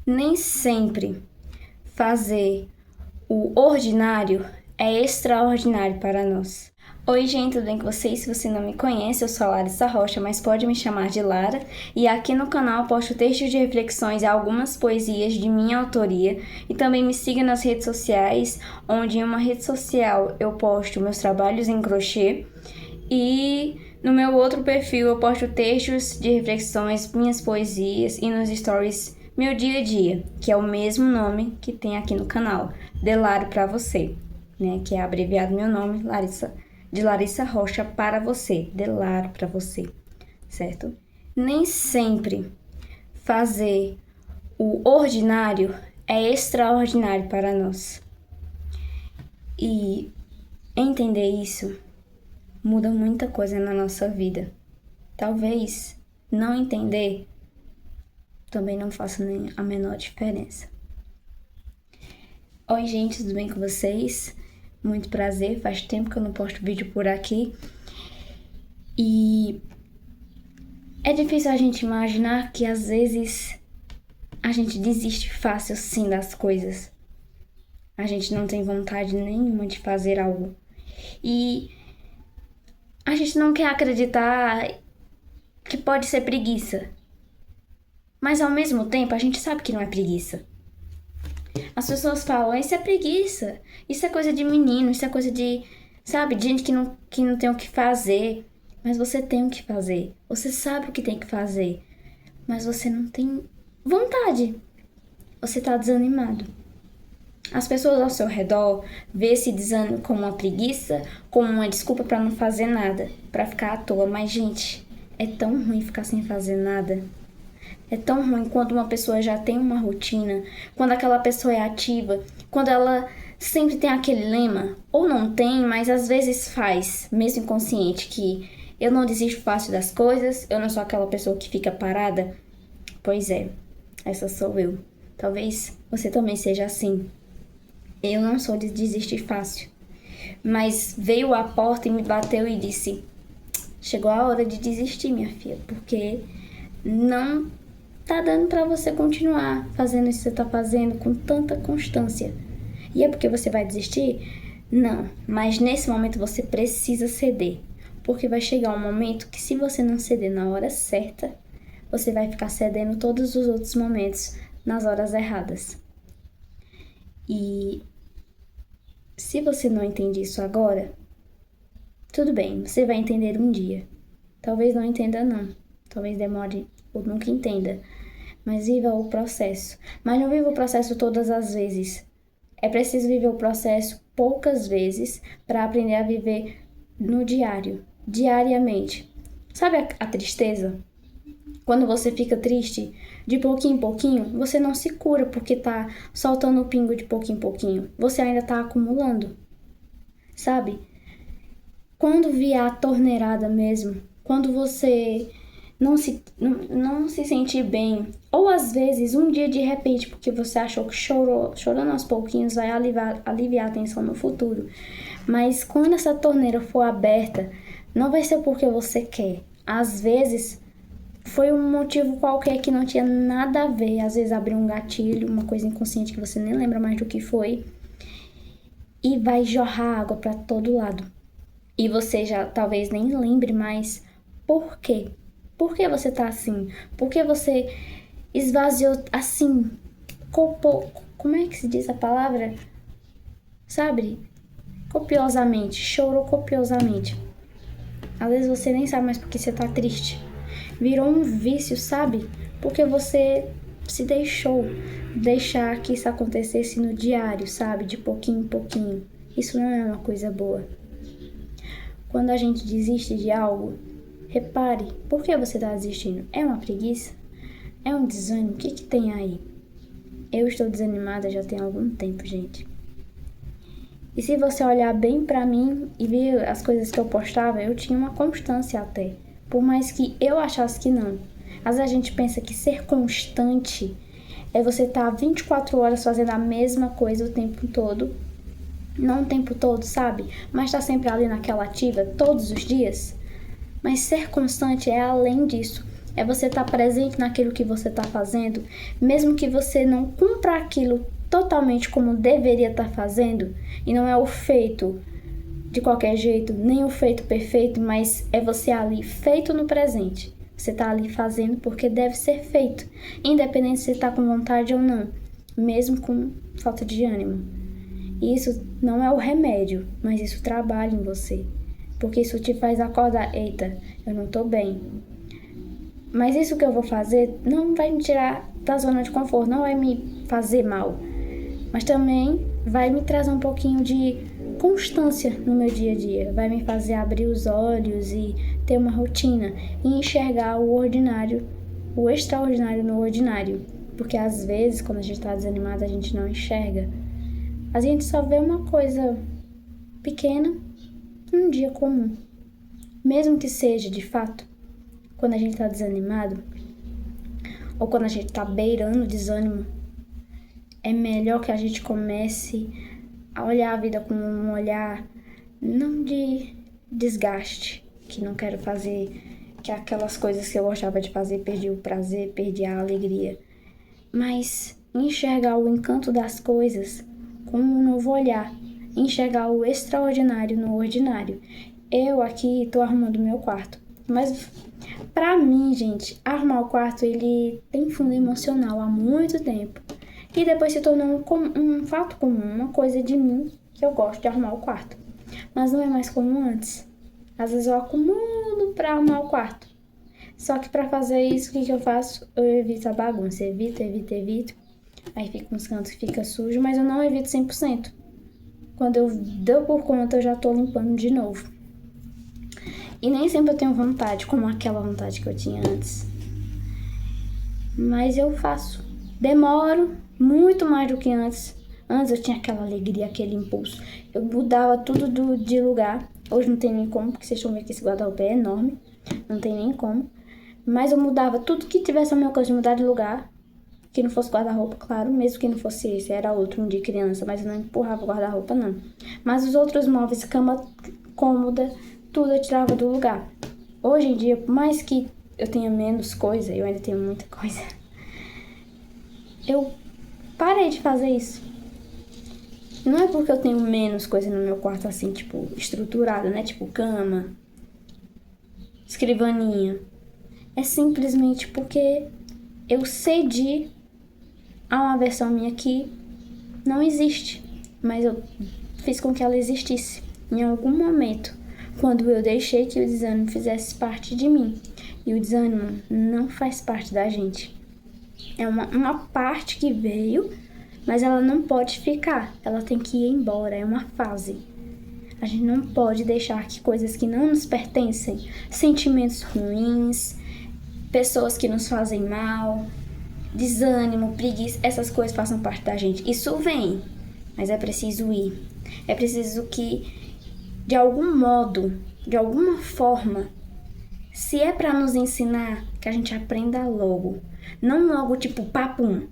Nem sempre fazer o ordinário é extraordinário para nós. Oi, gente, tudo bem com vocês? Se você não me conhece, eu sou a Larissa Rocha, mas pode me chamar de Lara. E aqui no canal eu posto textos de reflexões e algumas poesias de minha autoria. E também me siga nas redes sociais, onde em uma rede social eu posto meus trabalhos em crochê. E no meu outro perfil eu posto textos de reflexões, minhas poesias e nos stories meu dia a dia, que é o mesmo nome que tem aqui no canal, Delaro para você, né? Que é abreviado meu nome, Larissa, de Larissa Rocha para você, Delaro para você, certo? Nem sempre fazer o ordinário é extraordinário para nós. E entender isso muda muita coisa na nossa vida. Talvez não entender também não faça nem a menor diferença. Oi, gente, tudo bem com vocês? Muito prazer, faz tempo que eu não posto vídeo por aqui. E é difícil a gente imaginar que às vezes a gente desiste fácil sim das coisas. A gente não tem vontade nenhuma de fazer algo. E a gente não quer acreditar que pode ser preguiça. Mas ao mesmo tempo a gente sabe que não é preguiça. As pessoas falam, isso é preguiça, isso é coisa de menino, isso é coisa de, sabe, de gente que não tem o que fazer. Mas você tem o que fazer, você sabe o que tem que fazer, mas você não tem vontade, você tá desanimado. As pessoas ao seu redor vê esse desânimo como uma preguiça, como uma desculpa pra não fazer nada, pra ficar à toa. Mas, gente, é tão ruim ficar sem fazer nada. É tão ruim quando uma pessoa já tem uma rotina, quando aquela pessoa é ativa, quando ela sempre tem aquele lema, ou não tem, mas às vezes faz, mesmo inconsciente, que eu não desisto fácil das coisas, eu não sou aquela pessoa que fica parada. Pois é, essa sou eu. Talvez você também seja assim. Eu não sou de desistir fácil. Mas veio à porta e me bateu e disse: chegou a hora de desistir, minha filha, porque não tá dando pra você continuar fazendo isso que você tá fazendo com tanta constância. E é porque você vai desistir? Não, mas nesse momento você precisa ceder. Porque vai chegar um momento que se você não ceder na hora certa, você vai ficar cedendo todos os outros momentos nas horas erradas. E se você não entende isso agora, tudo bem, você vai entender um dia. Talvez não entenda não, talvez demore ou nunca entenda. Mas viva o processo. Mas não viva o processo todas as vezes. É preciso viver o processo poucas vezes para aprender a viver no diário, diariamente. Sabe a tristeza? Quando você fica triste, de pouquinho em pouquinho, você não se cura porque tá soltando o pingo de pouquinho em pouquinho. Você ainda tá acumulando. Sabe? Quando vier a torneirada mesmo, quando você não se sentir bem, ou às vezes um dia de repente, porque você achou que chorando aos pouquinhos vai aliviar a tensão no futuro. Mas quando essa torneira for aberta, não vai ser porque você quer. Às vezes foi um motivo qualquer que não tinha nada a ver. Às vezes abriu um gatilho, uma coisa inconsciente que você nem lembra mais do que foi. E vai jorrar água para todo lado. E você já talvez nem lembre mais por quê. Por que você tá assim? Por que você esvaziou assim? Como é que se diz a palavra? Sabe? Copiosamente. Chorou copiosamente. Às vezes você nem sabe mais porque você tá triste. Virou um vício, sabe? Porque você se deixar que isso acontecesse no diário, sabe? De pouquinho em pouquinho. Isso não é uma coisa boa. Quando a gente desiste de algo, repare, por que você está desistindo? É uma preguiça? É um desânimo? O que tem aí? Eu estou desanimada já tem algum tempo, gente. E se você olhar bem pra mim e ver as coisas que eu postava, eu tinha uma constância até. Por mais que eu achasse que não. Às vezes a gente pensa que ser constante é você estar 24 horas fazendo a mesma coisa o tempo todo. Não o tempo todo, sabe? Mas tá sempre ali naquela ativa todos os dias. Mas ser constante é além disso. É você estar presente naquilo que você está fazendo, mesmo que você não cumpra aquilo totalmente como deveria estar fazendo, e não é o feito de qualquer jeito, nem o feito perfeito, mas é você ali feito no presente. Você está ali fazendo porque deve ser feito, independente se você está com vontade ou não, mesmo com falta de ânimo. Isso não é o remédio, mas isso trabalha em você, porque isso te faz acordar, eita, eu não tô bem. Mas isso que eu vou fazer não vai me tirar da zona de conforto, não vai me fazer mal, mas também vai me trazer um pouquinho de constância no meu dia a dia, vai me fazer abrir os olhos e ter uma rotina e enxergar o ordinário, o extraordinário no ordinário, porque às vezes quando a gente está desanimado a gente não enxerga, a gente só vê uma coisa pequena num dia comum, mesmo que seja de fato, quando a gente está desanimado ou quando a gente está beirando o desânimo, é melhor que a gente comece a olhar a vida com um olhar não de desgaste, que não quero fazer, que aquelas coisas que eu gostava de fazer, perdi o prazer, perdi a alegria, mas enxergar o encanto das coisas com um novo olhar, enxergar o extraordinário no ordinário. Eu aqui tô arrumando meu quarto, mas pra mim, gente, arrumar o quarto ele tem fundo emocional há muito tempo. E depois se tornou um fato comum, uma coisa de mim que eu gosto de arrumar o quarto. Mas não é mais comum antes. Às vezes eu acumulo pra arrumar o quarto. Só que pra fazer isso, o que eu faço? Eu evito a bagunça. Evito. Aí fica uns cantos que fica sujo, mas eu não evito 100%. Quando eu dou por conta, eu já tô limpando de novo. E nem sempre eu tenho vontade, como aquela vontade que eu tinha antes. Mas eu faço. Demoro muito mais do que antes. Antes eu tinha aquela alegria, aquele impulso. Eu mudava tudo de lugar. Hoje não tem nem como, porque vocês estão vendo que esse guarda-roupa é enorme. Não tem nem como. Mas eu mudava tudo que tivesse ao meu alcance de mudar de lugar. Que não fosse guarda-roupa, claro. Mesmo que não fosse esse, era outro, um de criança. Mas eu não empurrava o guarda-roupa, não. Mas os outros móveis, cama cômoda, tudo eu tirava do lugar. Hoje em dia, por mais que eu tenha menos coisa, eu ainda tenho muita coisa. Eu parei de fazer isso. Não é porque eu tenho menos coisa no meu quarto assim, tipo, estruturado, né? Tipo, cama, escrivaninha. É simplesmente porque eu cedi a uma versão minha que não existe. Mas eu fiz com que ela existisse em algum momento, quando eu deixei que o desânimo fizesse parte de mim. E o desânimo não faz parte da gente. É uma parte que veio, mas ela não pode ficar. Ela tem que ir embora, é uma fase. A gente não pode deixar que coisas que não nos pertencem, sentimentos ruins, pessoas que nos fazem mal, desânimo, preguiça, essas coisas façam parte da gente. Isso vem, mas é preciso ir. É preciso que, de algum modo, de alguma forma, se é para nos ensinar, que a gente aprenda logo. Não logo tipo papum,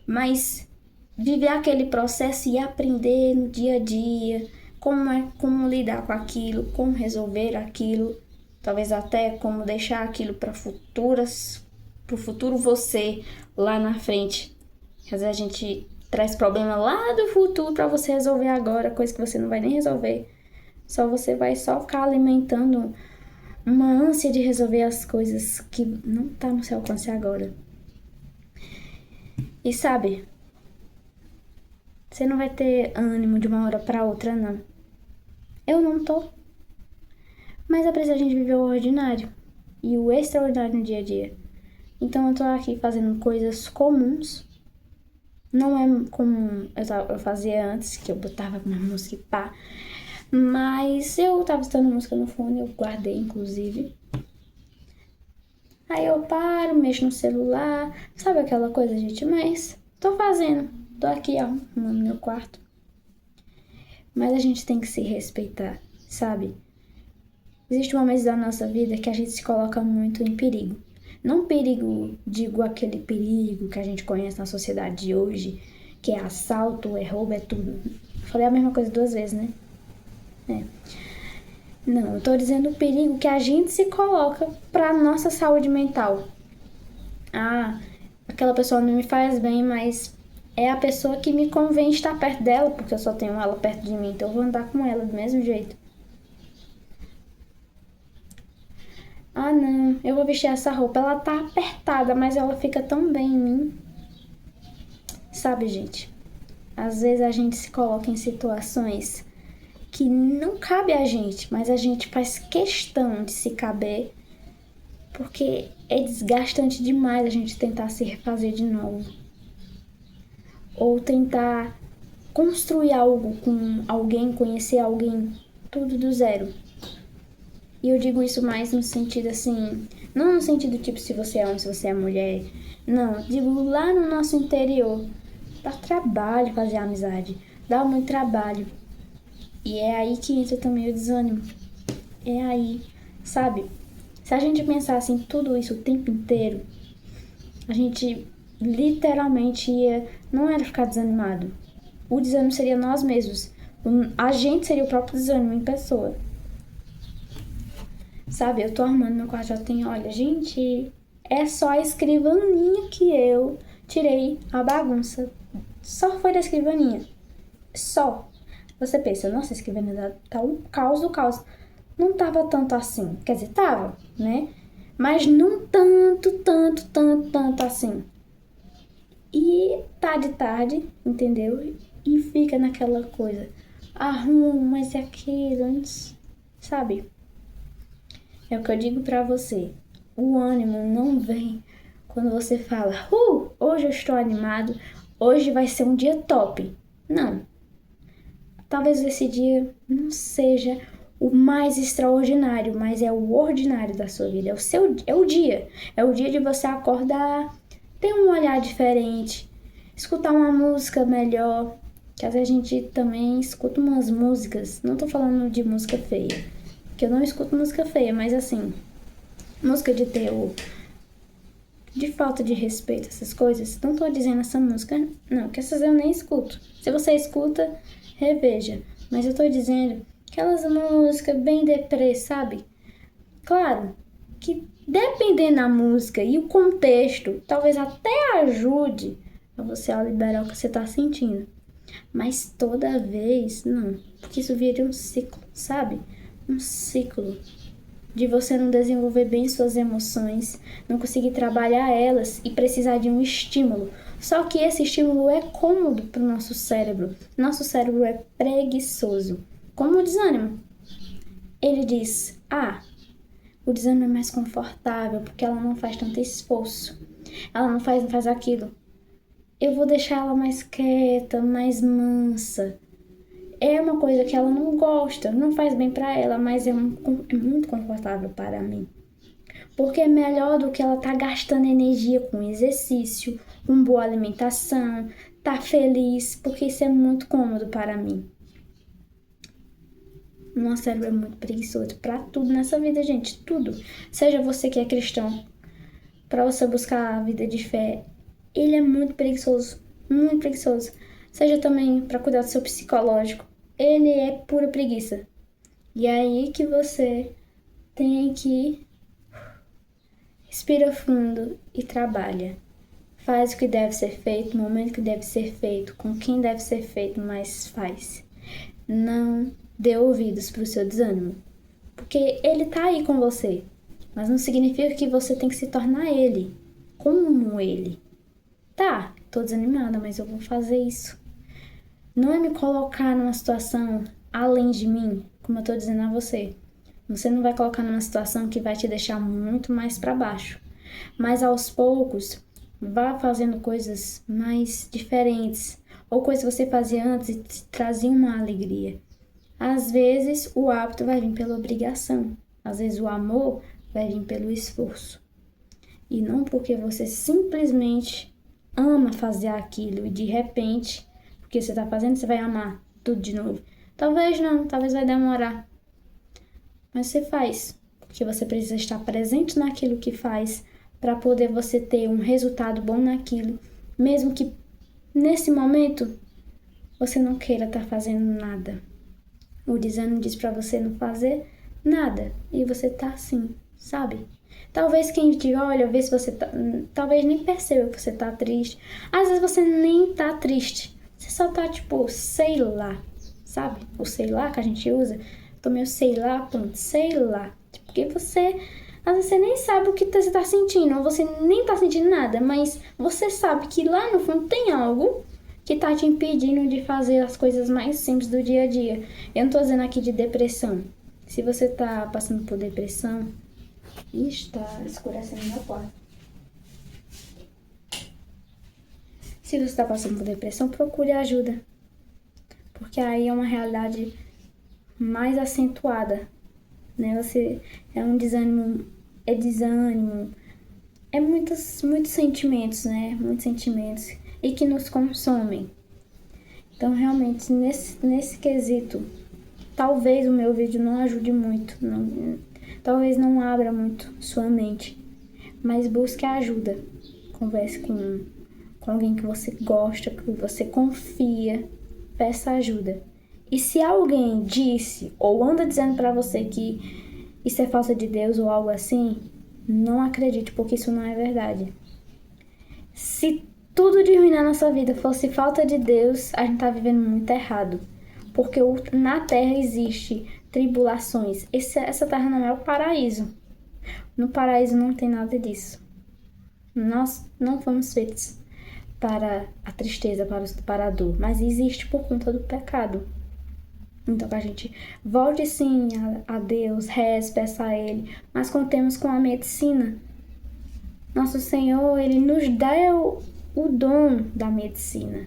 mas viver aquele processo e aprender no dia a dia como lidar com aquilo, como resolver aquilo, talvez até como deixar aquilo para pro futuro você lá na frente. Às vezes a gente traz problema lá do futuro para você resolver agora, coisa que você não vai nem resolver. Você vai ficar alimentando uma ânsia de resolver as coisas que não tá no seu alcance agora. E sabe, você não vai ter ânimo de uma hora pra outra, não. Eu não tô. Mas é preciso a gente viver o ordinário e o extraordinário no dia a dia. Então eu tô aqui fazendo coisas comuns. Não é como eu fazia antes, que eu botava uma música e pá. Mas eu tava escutando música no fone, eu guardei inclusive. Aí eu paro, mexo no celular, sabe aquela coisa, gente? Mas tô fazendo, tô aqui arrumando meu quarto. Mas a gente tem que se respeitar, sabe? Existe momentos da nossa vida que a gente se coloca muito em perigo. Não perigo, digo aquele perigo que a gente conhece na sociedade de hoje, que é assalto, é roubo, é tudo. Falei a mesma coisa 2 vezes, né? Não, eu tô dizendo o perigo que a gente se coloca pra nossa saúde mental. Ah, aquela pessoa não me faz bem, mas é a pessoa que me convém estar perto dela, porque eu só tenho ela perto de mim, então eu vou andar com ela do mesmo jeito. Ah, não, eu vou vestir essa roupa. Ela tá apertada, mas ela fica tão bem em mim. Sabe, gente? Às vezes a gente se coloca em situações que não cabe a gente, mas a gente faz questão de se caber, porque é desgastante demais a gente tentar se refazer de novo. Ou tentar construir algo com alguém, conhecer alguém, tudo do zero. E eu digo isso mais no sentido assim, não no sentido tipo se você é homem, se você é mulher. Não, digo lá no nosso interior. Dá trabalho fazer amizade, dá muito trabalho. E é aí que entra também o desânimo. É aí, sabe? Se a gente pensasse em tudo isso o tempo inteiro, a gente literalmente não era ficar desanimado. O desânimo seria nós mesmos. A gente seria o próprio desânimo em pessoa. Sabe, eu tô arrumando meu quarto, já tem, olha, gente, é só a escrivaninha que eu tirei a bagunça. Só foi da escrivaninha. Só. Você pensa, nossa, a escrivaninha tá um caos do caos. Não tava tanto assim. Quer dizer, tava, né? Mas não tanto assim. E tá de tarde, entendeu? E fica naquela coisa. Arrumo, mas é aquilo, sabe? É o que eu digo pra você. O ânimo não vem quando você fala, hoje eu estou animado, hoje vai ser um dia top. Não. Talvez esse dia não seja o mais extraordinário, mas é o ordinário da sua vida. É o dia. É o dia de você acordar, ter um olhar diferente, escutar uma música melhor. Que às vezes a gente também escuta umas músicas. Não tô falando de música feia, que eu não escuto música feia, mas assim, música de teor, de falta de respeito, essas coisas. Não tô dizendo essa música, não, que essas eu nem escuto. Se você escuta, reveja. Mas eu tô dizendo aquelas músicas bem deprê, sabe? Claro que dependendo da música e o contexto, talvez até ajude a você a liberar o que você tá sentindo. Mas toda vez, não. Porque isso vira um ciclo, sabe? Um ciclo de você não desenvolver bem suas emoções, não conseguir trabalhar elas e precisar de um estímulo. Só que esse estímulo é cômodo para o nosso cérebro. Nosso cérebro é preguiçoso. Como o desânimo. Ele diz, o desânimo é mais confortável porque ela não faz tanto esforço. Ela não faz aquilo. Eu vou deixar ela mais quieta, mais mansa. É uma coisa que ela não gosta, não faz bem para ela, mas é muito confortável para mim. Porque é melhor do que ela tá gastando energia com exercício, com boa alimentação, tá feliz, porque isso é muito cômodo para mim. Nosso cérebro é muito preguiçoso para tudo nessa vida, gente, tudo. Seja você que é cristão, para você buscar a vida de fé, ele é muito preguiçoso, muito preguiçoso. Seja também para cuidar do seu psicológico, ele é pura preguiça. E é aí que você tem que respira fundo e trabalha. Faz o que deve ser feito, no momento que deve ser feito, com quem deve ser feito, mas faz. Não dê ouvidos para o seu desânimo, porque ele tá aí com você, mas não significa que você tem que se tornar ele, como ele. Tá, tô desanimada, mas eu vou fazer isso. Não é me colocar numa situação além de mim, como eu tô dizendo a você. Você não vai colocar numa situação que vai te deixar muito mais para baixo. Mas aos poucos, vá fazendo coisas mais diferentes. Ou coisas que você fazia antes e te traziam uma alegria. Às vezes, o hábito vai vir pela obrigação. Às vezes, o amor vai vir pelo esforço. E não porque você simplesmente ama fazer aquilo e de repente, porque você está fazendo, você vai amar tudo de novo. Talvez não, talvez vai demorar. Mas você faz, porque você precisa estar presente naquilo que faz para poder você ter um resultado bom naquilo, mesmo que nesse momento você não queira estar fazendo nada. O desânimo diz para você não fazer nada. E você tá assim, sabe? Talvez quem te olha, vê se você tá... Talvez nem perceba que você tá triste. Às vezes você nem tá triste. Você só tá tipo, sei lá, sabe? O sei lá que a gente usa. Tô meio sei lá, pronto, sei lá. Porque você... Às vezes você nem sabe o que você tá sentindo. Ou você nem tá sentindo nada. Mas você sabe que lá no fundo tem algo que tá te impedindo de fazer as coisas mais simples do dia a dia. Eu não tô dizendo aqui de depressão. Se você tá passando por depressão... Ixi, tá escurecendo meu quarto. Se você está passando por depressão, procure ajuda. Porque aí é uma realidade mais acentuada, né? Você é um desânimo, é muitos sentimentos, né? Muitos sentimentos e que nos consomem. Então, realmente, nesse quesito, talvez o meu vídeo não ajude muito, talvez não abra muito sua mente, mas busque ajuda. Converse com alguém que você gosta, que você confia, peça ajuda. E se alguém disse ou anda dizendo pra você que isso é falta de Deus ou algo assim, não acredite, porque isso não é verdade. Se tudo de ruim na nossa vida fosse falta de Deus, a gente tá vivendo muito errado. Porque na Terra existe tribulações. Essa Terra não é o paraíso. No paraíso não tem nada disso. Nós não fomos feitos para a tristeza, para a dor, mas existe por conta do pecado. Então que a gente volte sim a Deus, reze, peça a Ele, mas contemos com a medicina. Nosso Senhor, Ele nos dá o dom da medicina.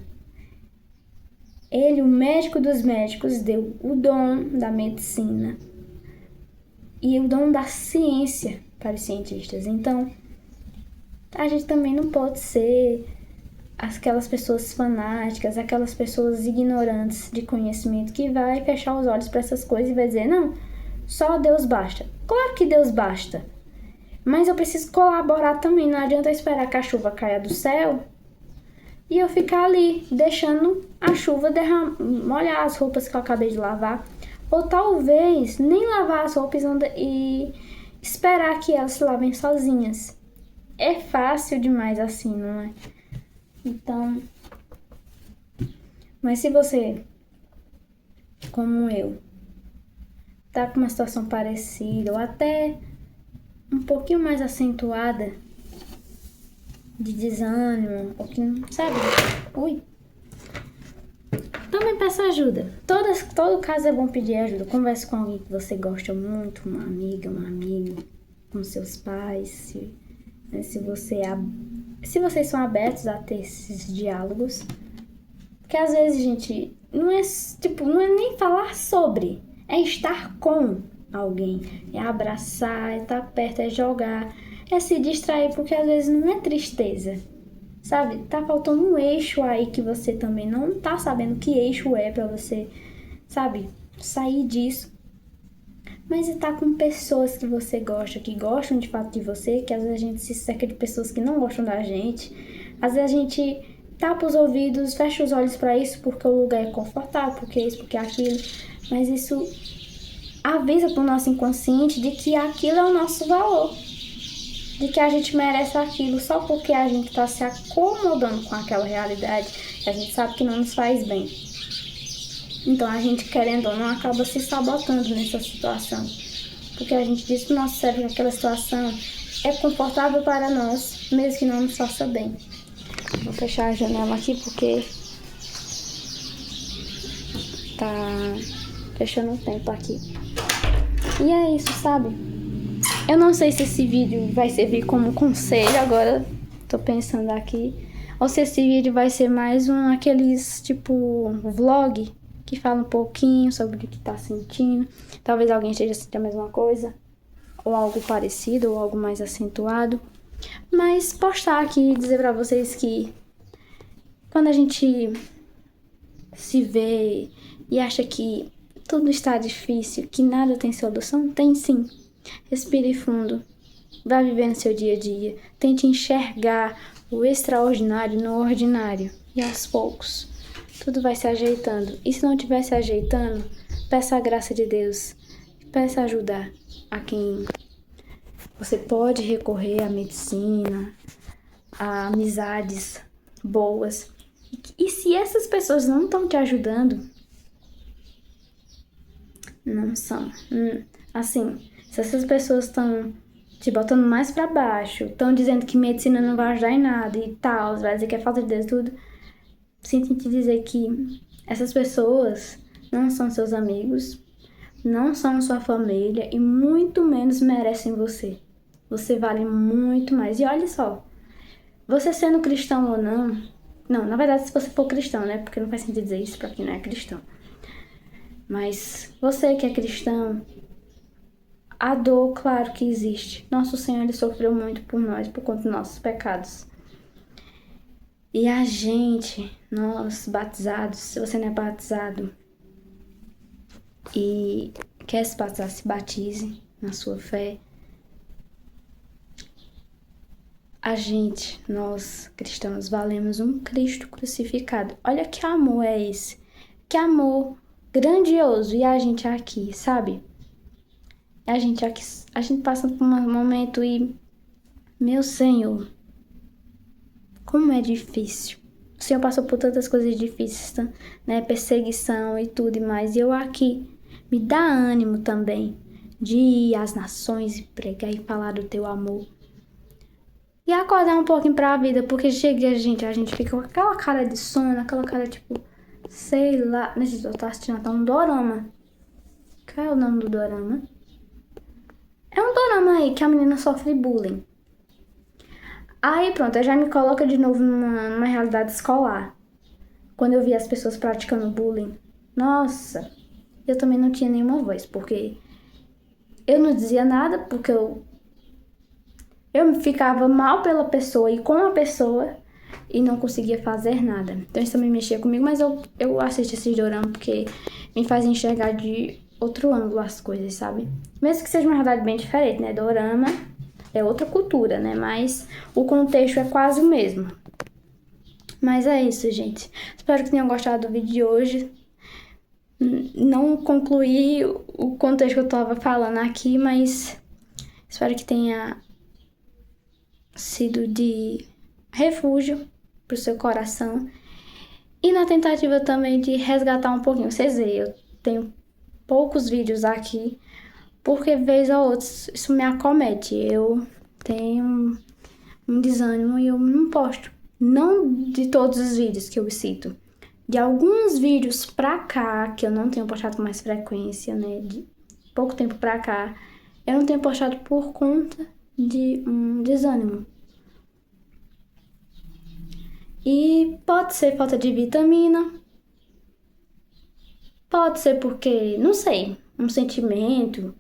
Ele, o médico dos médicos, deu o dom da medicina e o dom da ciência para os cientistas. Então, a gente também não pode ser aquelas pessoas fanáticas, aquelas pessoas ignorantes de conhecimento que vai fechar os olhos para essas coisas e vai dizer, não, só Deus basta. Claro que Deus basta, mas eu preciso colaborar também. Não adianta eu esperar que a chuva caia do céu e eu ficar ali, deixando a chuva molhar as roupas que eu acabei de lavar. Ou talvez nem lavar as roupas e esperar que elas se lavem sozinhas. É fácil demais assim, não é? Então, mas se você, como eu, tá com uma situação parecida ou até um pouquinho mais acentuada de desânimo, ou que não sabe, também peça ajuda. Todo caso é bom pedir ajuda. Converse com alguém que você gosta muito, uma amiga, um amigo, com seus pais, se vocês são abertos a ter esses diálogos. Porque às vezes, gente, não é nem falar sobre, é estar com alguém, é abraçar, é estar perto, é jogar, é se distrair, porque às vezes não é tristeza, sabe? Tá faltando um eixo aí que você também não tá sabendo que eixo é pra você, sabe? Sair disso. Mas estar com pessoas que você gosta, que gostam de fato de você, que às vezes a gente se cerca de pessoas que não gostam da gente. Às vezes a gente tapa os ouvidos, fecha os olhos pra isso porque o lugar é confortável, porque isso, porque aquilo. Mas isso avisa pro nosso inconsciente de que aquilo é o nosso valor. De que a gente merece aquilo só porque a gente tá se acomodando com aquela realidade que a gente sabe que não nos faz bem. Então a gente, querendo ou não, acaba se sabotando nessa situação. Porque a gente diz pro nosso cérebro que aquela situação é confortável para nós, mesmo que não nos faça bem. Vou fechar a janela aqui porque tá fechando o tempo aqui. E é isso, sabe? Eu não sei se esse vídeo vai servir como conselho, agora tô pensando aqui. Ou se esse vídeo vai ser mais aqueles tipo vlog que fala um pouquinho sobre o que tá sentindo. Talvez alguém esteja sentindo a mesma coisa, ou algo parecido, ou algo mais acentuado. Mas postar aqui e dizer pra vocês que quando a gente se vê e acha que tudo está difícil, que nada tem solução, tem sim. Respire fundo, vá viver no seu dia a dia, tente enxergar o extraordinário no ordinário e aos poucos tudo vai se ajeitando. E se não estiver se ajeitando, peça a graça de Deus Peça ajuda a quem você pode recorrer à medicina, a amizades boas. E se essas pessoas não estão te ajudando, não são. Assim, se essas pessoas estão te botando mais pra baixo, estão dizendo que medicina não vai ajudar em nada e tal, vai dizer que é falta de Deus e tudo, sinto em te dizer que essas pessoas não são seus amigos, não são sua família e muito menos merecem você. Você vale muito mais. E olha só, você sendo cristão ou não, na verdade, se você for cristão, né? Porque não faz sentido dizer isso pra quem não é cristão. Mas você que é cristão, a dor, claro que existe. Nosso Senhor, Ele sofreu muito por nós, por conta dos nossos pecados. E a gente, nós batizados, se você não é batizado e quer se batizar, se batize na sua fé. A gente, nós cristãos, valemos um Cristo crucificado. Olha que amor é esse. Que amor grandioso. E a gente aqui, sabe? A gente aqui, a gente passa por um momento e... Meu Senhor, como é difícil. O Senhor passou por tantas coisas difíceis, né? Perseguição e tudo e mais. E eu aqui, me dá ânimo também de ir às nações e pregar e falar do teu amor. E acordar um pouquinho pra vida, porque chega a gente fica com aquela cara de sono, aquela cara tipo, sei lá. Nesse eu tô assistindo até um dorama. Qual é o nome do dorama? É um dorama aí que a menina sofre bullying. Aí pronto, eu já me coloco de novo numa realidade escolar. Quando eu vi as pessoas praticando bullying, nossa, eu também não tinha nenhuma voz, porque eu não dizia nada, porque eu ficava mal pela pessoa e com a pessoa e não conseguia fazer nada. Então isso também mexia comigo, mas eu assisto esse dorama porque me faz enxergar de outro ângulo as coisas, sabe? Mesmo que seja uma realidade bem diferente, né? Dorama é outra cultura, né? Mas o contexto é quase o mesmo. Mas é isso, gente. Espero que tenham gostado do vídeo de hoje. Não concluí o contexto que eu tava falando aqui, mas espero que tenha sido de refúgio pro seu coração. E na tentativa também de resgatar um pouquinho. Vocês veem, eu tenho poucos vídeos aqui, porque vez ou outra isso me acomete. Eu tenho um desânimo e eu não posto. Não de todos os vídeos que eu cito. De alguns vídeos pra cá, que eu não tenho postado com mais frequência, né? De pouco tempo pra cá, eu não tenho postado por conta de um desânimo. E pode ser falta de vitamina. Pode ser porque, não sei, um sentimento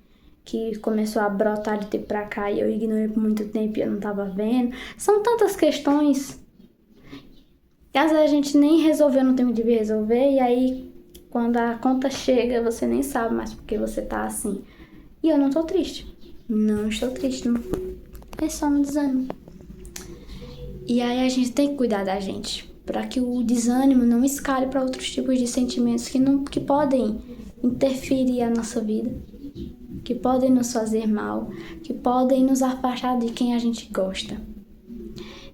que começou a brotar de tempo pra cá e eu ignorei por muito tempo e eu não tava vendo. São tantas questões que às vezes a gente nem resolveu no tempo de resolver, e aí quando a conta chega você nem sabe mais porque você tá assim. E eu não tô triste. Não estou triste. É só um desânimo. E aí a gente tem que cuidar da gente, para que o desânimo não escale para outros tipos de sentimentos que podem interferir a nossa vida, que podem nos fazer mal, que podem nos afastar de quem a gente gosta.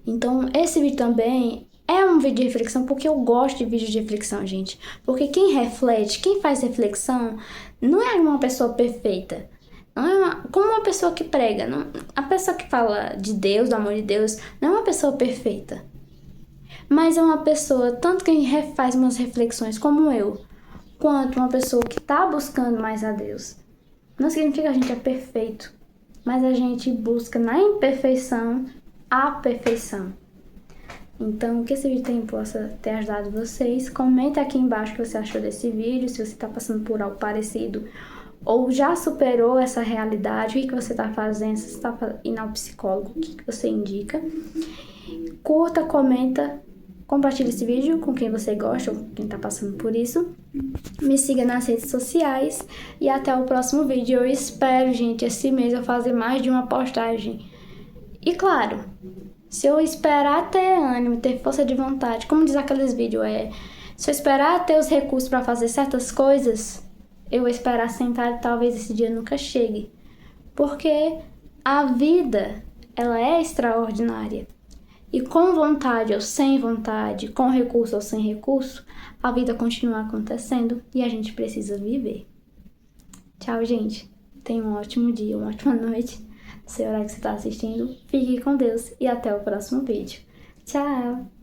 Então, esse vídeo também é um vídeo de reflexão, porque eu gosto de vídeos de reflexão, gente. Porque quem reflete, quem faz reflexão, não é uma pessoa perfeita. Não é como uma pessoa que prega. A pessoa que fala de Deus, do amor de Deus, não é uma pessoa perfeita. Mas é uma pessoa, tanto quem faz umas reflexões como eu, quanto uma pessoa que está buscando mais a Deus. Não significa que a gente é perfeito, mas a gente busca na imperfeição a perfeição. Então, que esse vídeo possa ter ajudado vocês. Comenta aqui embaixo o que você achou desse vídeo, se você está passando por algo parecido ou já superou essa realidade, o que você está fazendo, se você está indo ao psicólogo, o que você indica. Curta, comenta, compartilhe esse vídeo com quem você gosta ou quem está passando por isso. Me siga nas redes sociais e até o próximo vídeo. Eu espero, gente, esse mês eu fazer mais de uma postagem. E claro, se eu esperar ter ânimo, ter força de vontade, como diz aqueles vídeos, se eu esperar ter os recursos para fazer certas coisas, eu vou esperar sentar e talvez esse dia nunca chegue. Porque a vida, ela é extraordinária. E com vontade ou sem vontade, com recurso ou sem recurso, a vida continua acontecendo e a gente precisa viver. Tchau, gente. Tenha um ótimo dia, uma ótima noite. Não sei a hora que você está assistindo. Fique com Deus e até o próximo vídeo. Tchau!